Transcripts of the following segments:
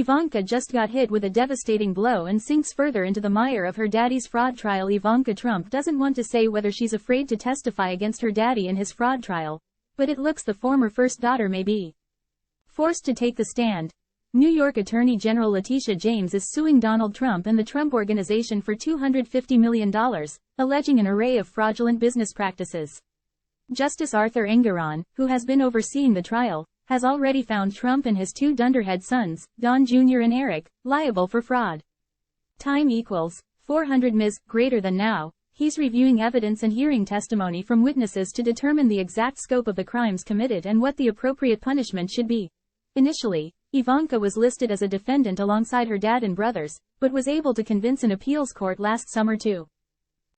Ivanka just got hit with a devastating blow and sinks further into the mire of her daddy's fraud trial. Ivanka Trump doesn't want to say whether she's afraid to testify against her daddy in his fraud trial, but it looks the former first daughter may be forced to take the stand. New York Attorney General Letitia James is suing Donald Trump and the Trump Organization for $250 million, alleging an array of fraudulent business practices. Justice Arthur Engoron, who has been overseeing the trial, has already found Trump and his two dunderhead sons, Don Jr. and Eric, liable for fraud. Time equals 400 Ms. greater than now. He's reviewing evidence and hearing testimony from witnesses to determine the exact scope of the crimes committed and what the appropriate punishment should be. Initially, Ivanka was listed as a defendant alongside her dad and brothers, but was able to convince an appeals court last summer to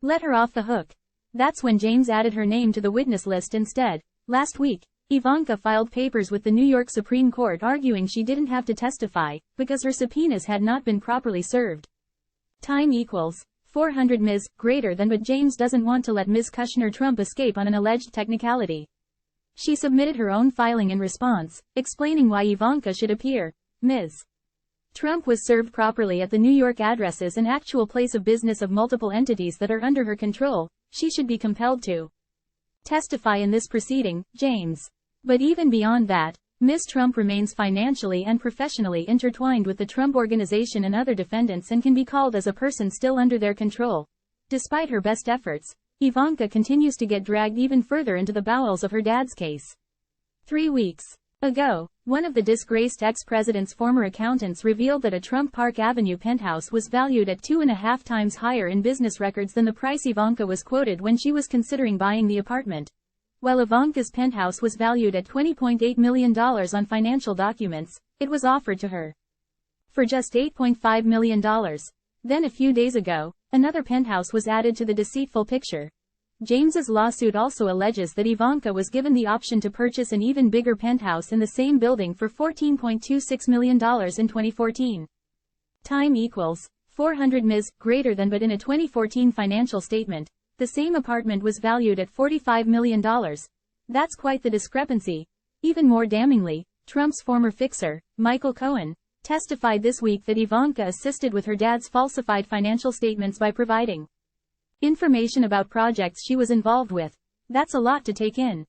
let her off the hook. That's when James added her name to the witness list instead. Last week, Ivanka filed papers with the New York Supreme Court arguing she didn't have to testify, because her subpoenas had not been properly served. Time equals 400 Ms. greater than, but James doesn't want to let Ms. Kushner Trump escape on an alleged technicality. She submitted her own filing in response, explaining why Ivanka should appear. Ms. Trump was served properly at the New York addresses and actual place of business of multiple entities that are under her control. She should be compelled to testify in this proceeding, James. But even beyond that, Ms. Trump remains financially and professionally intertwined with the Trump Organization and other defendants and can be called as a person still under their control. Despite her best efforts, Ivanka continues to get dragged even further into the bowels of her dad's case. 3 weeks ago, one of the disgraced ex-president's former accountants revealed that a Trump Park Avenue penthouse was valued at 2.5 times higher in business records than the price Ivanka was quoted when she was considering buying the apartment. While Ivanka's penthouse was valued at $20.8 million on financial documents, it was offered to her for just $8.5 million. Then a few days ago, another penthouse was added to the deceitful picture. James's lawsuit also alleges that Ivanka was given the option to purchase an even bigger penthouse in the same building for $14.26 million in 2014. Time equals 400 Ms. greater than, but in a 2014 financial statement, the same apartment was valued at $45 million. That's quite the discrepancy. Even more damningly, Trump's former fixer, Michael Cohen, testified this week that Ivanka assisted with her dad's falsified financial statements by providing information about projects she was involved with. That's a lot to take in.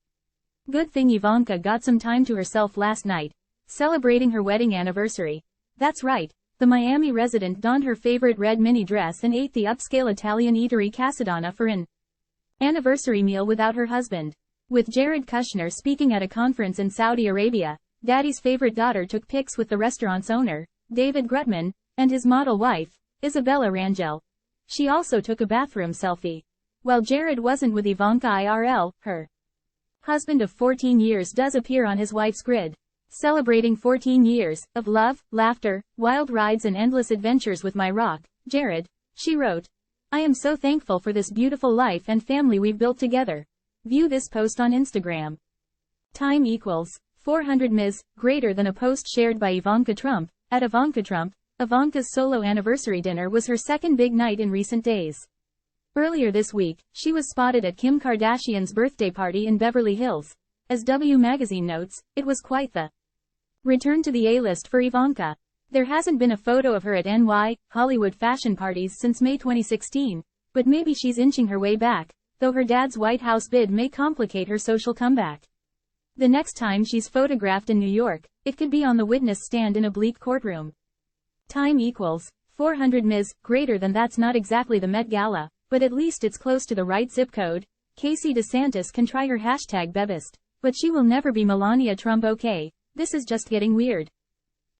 Good thing Ivanka got some time to herself last night, celebrating her wedding anniversary. That's right, the Miami resident donned her favorite red mini dress and ate the upscale Italian eatery Casadonna for an anniversary meal without her husband. With Jared Kushner speaking at a conference in Saudi Arabia, Daddy's favorite daughter took pics with the restaurant's owner, David Grutman, and his model wife, Isabella Rangel. She also took a bathroom selfie. While Jared wasn't with Ivanka IRL, her husband of 14 years does appear on his wife's grid. Celebrating 14 years of love, laughter, wild rides and endless adventures with my rock, Jared, she wrote. I am so thankful for this beautiful life and family we've built together. View this post on Instagram. Time equals 400 Ms. greater than, a post shared by Ivanka Trump, at Ivanka Trump. Ivanka's solo anniversary dinner was her second big night in recent days. Earlier this week, she was spotted at Kim Kardashian's birthday party in Beverly Hills. As W Magazine notes, it was quite the return to the A-list for Ivanka. There hasn't been a photo of her at NY Hollywood fashion parties since May 2016, but maybe she's inching her way back, though her dad's White House bid may complicate her social comeback. The next time she's photographed in New York, it could be on the witness stand in a bleak courtroom. Time equals 400 Ms. greater than. That's not exactly the Met Gala, but at least it's close to the right zip code. Casey DeSantis can try her #Bebist, but she will never be Melania Trump. Okay, this is just getting weird.